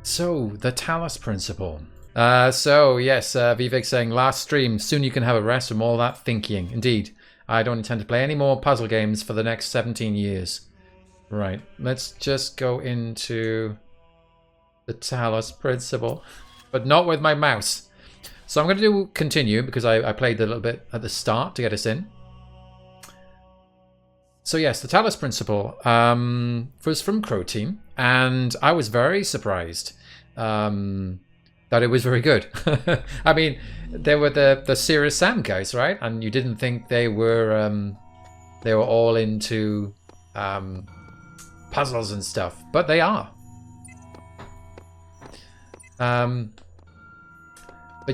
So, the Talos Principle. Yes, Vivek saying, last stream, soon you can have a rest from all that thinking. Indeed, I don't intend to play any more puzzle games for the next 17 years. Right, let's just go into the Talos Principle, but not with my mouse. So I'm going to continue because I played a little bit at the start to get us in. So yes, the Talos Principle was from Crow Team, and I was very surprised that it was very good. I mean, they were the Serious Sam guys, right? And you didn't think they were all into puzzles and stuff, but they are. But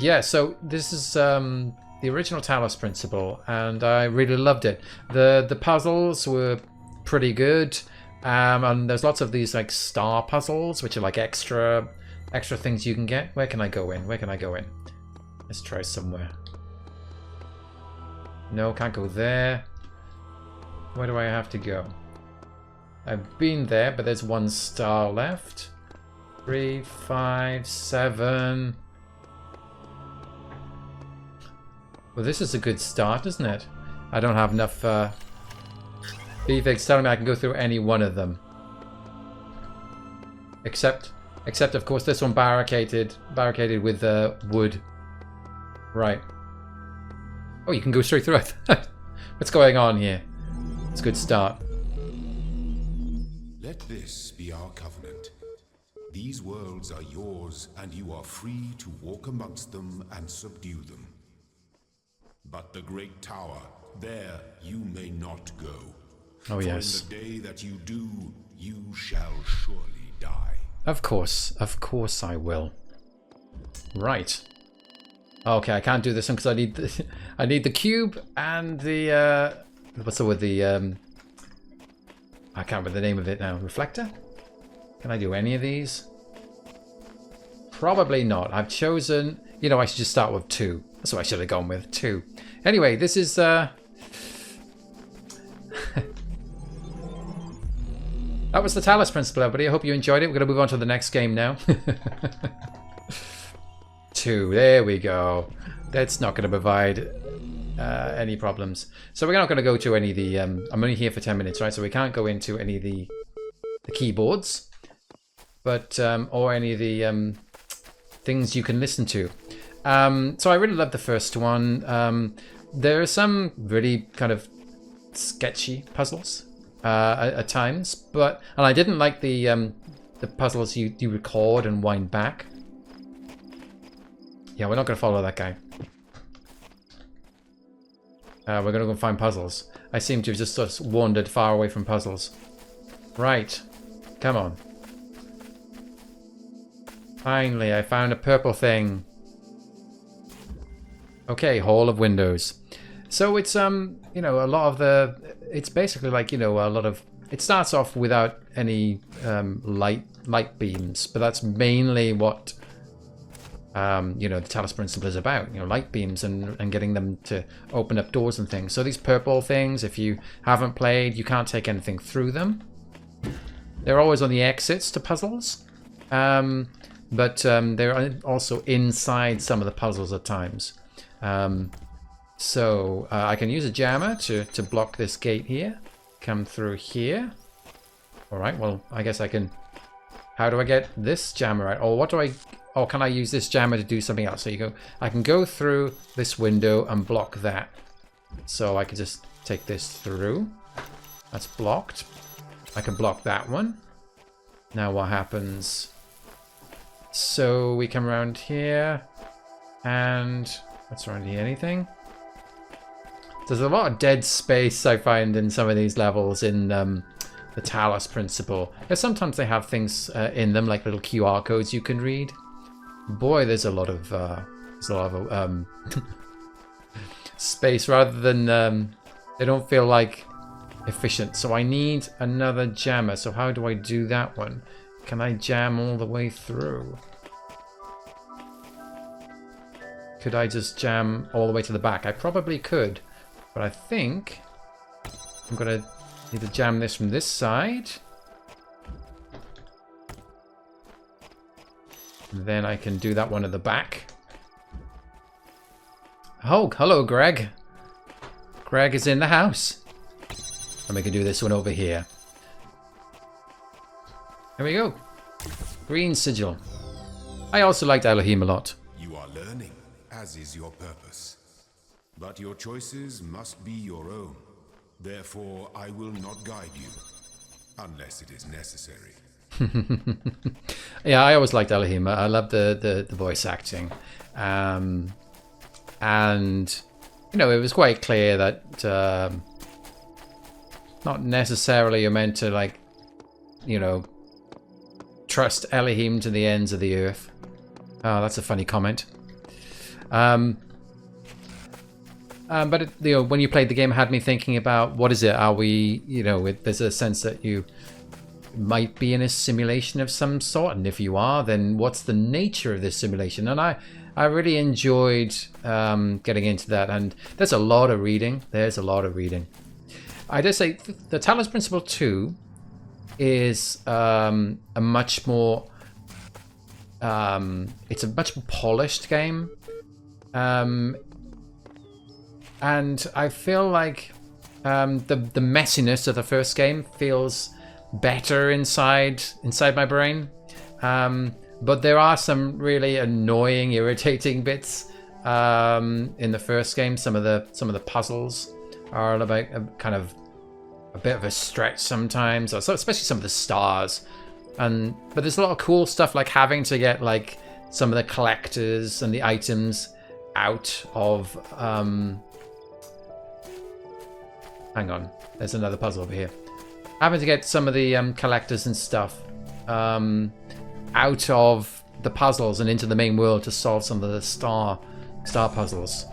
yeah, so this is the original Talos Principle, and I really loved it. The puzzles were pretty good, and there's lots of these like star puzzles, which are like extra things you can get. Where can I go in? Where can I go in? Let's try somewhere. No, can't go there. Where do I have to go? I've been there, but there's one star left. 3, 5, 7. Well, this is a good start, isn't it? I don't have enough. Vivek's telling me I can go through any one of them, except of course this one barricaded with wood. Right. Oh, you can go straight through it. What's going on here? It's a good start. Let this be our covenant. These worlds are yours, and you are free to walk amongst them and subdue them. But the great tower, there you may not go. Oh yes. For in the day that you do, you shall surely die. Of course I will. Right. Okay, I can't do this one because I need the cube and the what's the word? The I can't remember the name of it now. Reflector? Can I do any of these? Probably not. I've chosen. You know, I should just start with 2. That's what I should have gone with. 2. Anyway, this is that was the Talos Principle, everybody. I hope you enjoyed it. We're going to move on to the next game now. 2. There we go. That's not going to provide any problems. So we're not going to go to any of the... I'm only here for 10 minutes, right? So we can't go into any of the keyboards, but or any of the things you can listen to. So I really love the first one. There are some really kind of sketchy puzzles at times, and I didn't like the puzzles you record and wind back. Yeah, we're not going to follow that guy. We're going to go find puzzles. I seem to have just sort of wandered far away from puzzles. Right. Come on. Finally, I found a purple thing. Okay, Hall of Windows. So it's you know, a lot of the... It's basically like, you know, a lot of... It starts off without any light beams, but that's mainly what you know, the Talos Principle is about. You know, light beams and getting them to open up doors and things. So these purple things, if you haven't played, you can't take anything through them. They're always on the exits to puzzles, but they're also inside some of the puzzles at times. So I can use a jammer to block this gate here. Come through here. Alright, well, I guess I can... How do I get this jammer out? Or what do I... Or can I use this jammer to do something else? So you go... I can go through this window and block that. So I can just take this through. That's blocked. I can block that one. Now what happens? So we come around here. And... What's around here? Anything? There's a lot of dead space I find in some of these levels in the Talos Principle. Yeah, sometimes they have things in them, like little QR codes you can read. Boy, there's a lot of space rather than they don't feel like efficient. So I need another jammer. So how do I do that one? Can I jam all the way through? Could I just jam all the way to the back? I probably could, but I think I'm gonna need to jam this from this side. And then I can do that one at the back. Oh, hello, Greg. Greg is in the house. And we can do this one over here. There we go. Green sigil. I also liked Elohim a lot. You are learning, as is your purpose. But your choices must be your own. Therefore, I will not guide you, unless it is necessary. Yeah, I always liked Elohim. I love the voice acting. And, you know, it was quite clear that not necessarily you're meant to, like, you know, trust Elohim to the ends of the earth. Oh, that's a funny comment. But it, you know, when you played the game, it had me thinking about what is it? Are we, you know, there's a sense that you might be in a simulation of some sort, and if you are, then what's the nature of this simulation? And I really enjoyed getting into that, and there's a lot of reading. I did say the Talos Principle 2 is a much more it's a much more polished game, and I feel like the messiness of the first game feels better inside my brain, but there are some really annoying, irritating bits in the first game. Some of the puzzles are about kind of a bit of a stretch sometimes, especially some of the stars. But there's a lot of cool stuff, like having to get like some of the collectors and the items out of hang on, there's another puzzle over here. Having to get some of the collectors and stuff out of the puzzles and into the main world to solve some of the star puzzles.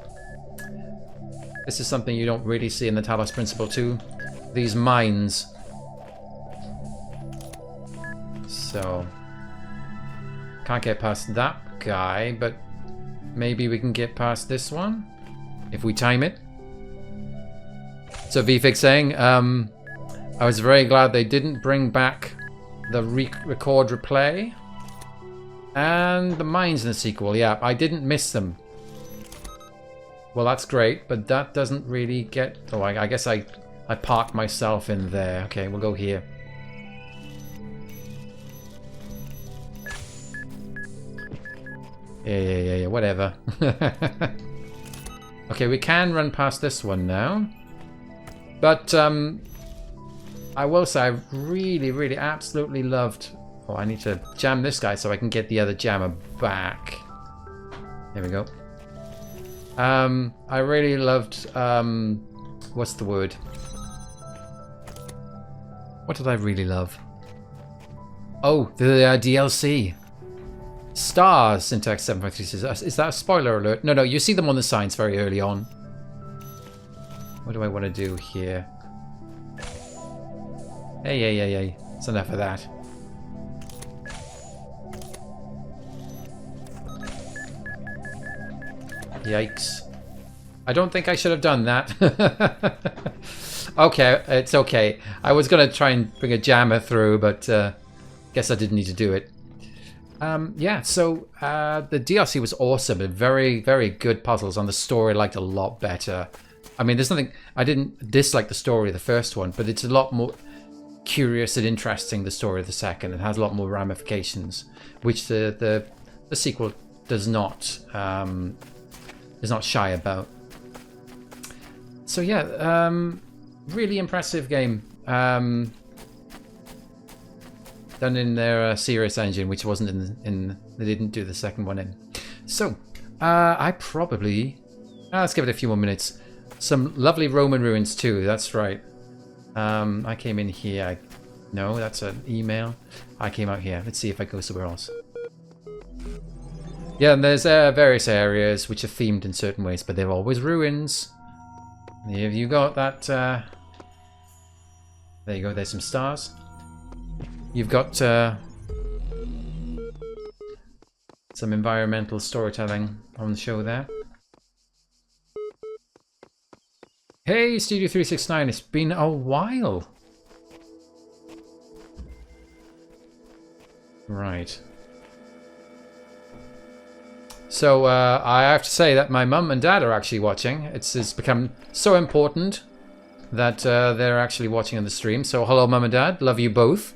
This is something you don't really see in the Talos Principle 2. These mines. So can't get past that guy, but maybe we can get past this one if we time it. So VFix saying, I was very glad they didn't bring back the record replay and the mines in the sequel. Yeah, I didn't miss them. Well, that's great, but that doesn't really get... Oh, I guess I parked myself in there. Okay, we'll go here. Yeah, whatever. Okay, we can run past this one now. But I will say I really, absolutely loved... Oh, I need to jam this guy so I can get the other jammer back. There we go. I really loved... what's the word? What did I really love? Oh, the DLC. Stars, Syntax 753 says. Is that a spoiler alert? No, you see them on the signs very early on. What do I want to do here? Hey. It's enough of that. Yikes. I don't think I should have done that. Okay, it's okay. I was going to try and bring a jammer through, but guess I didn't need to do it. Yeah, so the DLC was awesome. Very, very good puzzles, and the story I liked a lot better. I mean, there's nothing... I didn't dislike the story of the first one, but it's a lot more curious and interesting, the story of the second. It has a lot more ramifications, which the sequel does not shy about. So yeah, really impressive game. Done in their serious engine, which wasn't in they didn't do the second one in. So I probably let's give it a few more minutes. Some lovely Roman ruins too. That's right. I came in here. No, that's an email. I came out here. Let's see if I go somewhere else. Yeah, and there's various areas which are themed in certain ways, but they're always ruins. Have you got that? There you go. There's some stars. You've got some environmental storytelling on the show there. Hey, Studio 369, it's been a while. Right. So I have to say that my mum and dad are actually watching. It's become so important that they're actually watching on the stream. So hello, mum and dad. Love you both.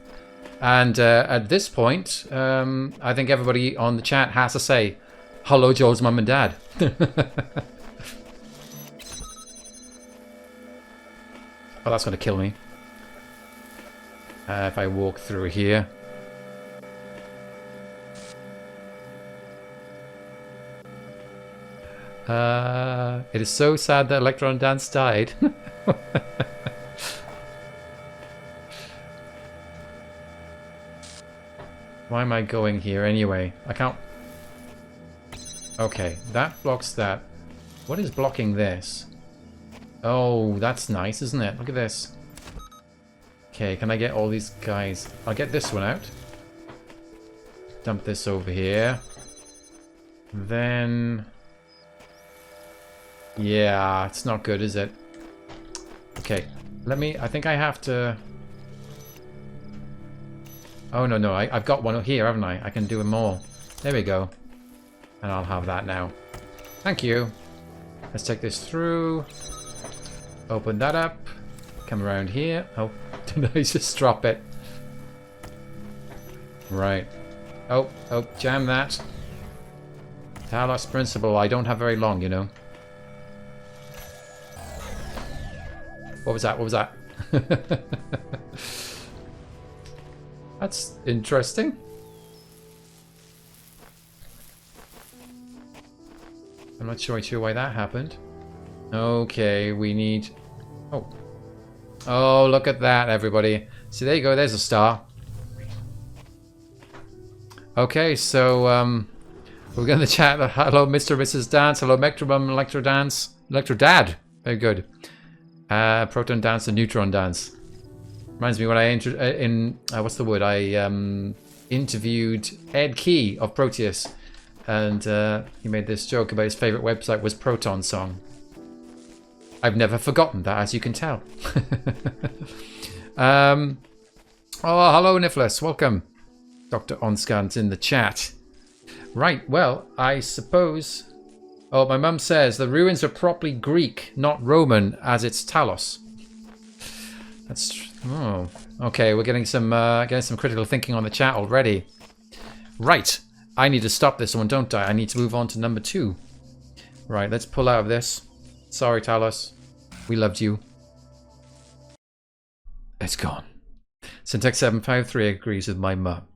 And at this point, I think everybody on the chat has to say, hello, Joel's mum and dad. Oh, that's going to kill me. If I walk through here. It is so sad that Electron Dance died. Why am I going here anyway? I can't... Okay, that blocks that. What is blocking this? Oh, that's nice, isn't it? Look at this. Okay, can I get all these guys? I'll get this one out. Dump this over here. Then... Yeah, it's not good, is it? Okay, let me... I think I have to... Oh, no, I've got one here, haven't I? I can do more. There we go. And I'll have that now. Thank you. Let's take this through. Open that up. Come around here. Oh, did I just drop it? Right. Oh, jam that. Talos Principle. I don't have very long, you know. What was that? What was that? That's interesting. I'm not sure why that happened. Okay, we need... Oh. Oh, look at that, everybody. See, there you go. There's a star. Okay, so we're going to chat. Hello, Mr. and Mrs. Dance. Hello, Mectrobum, Electro Dance. Electro Dad. Very good. Proton Dance and Neutron Dance. Reminds me when I what's the word? I interviewed Ed Key of Proteus, and he made this joke about his favorite website was Proton Song. I've never forgotten that, as you can tell. Oh, hello, Niflis. Welcome. Dr. Onscan's in the chat. Right, well, I suppose... Oh, my mum says the ruins are properly Greek, not Roman, as it's Talos. That's... Oh, okay, we're getting some critical thinking on the chat already. Right, I need to stop this one, don't I? I need to move on to number 2. Right, let's pull out of this. Sorry, Talos. We loved you. It's gone. Syntax 753 agrees with my mum.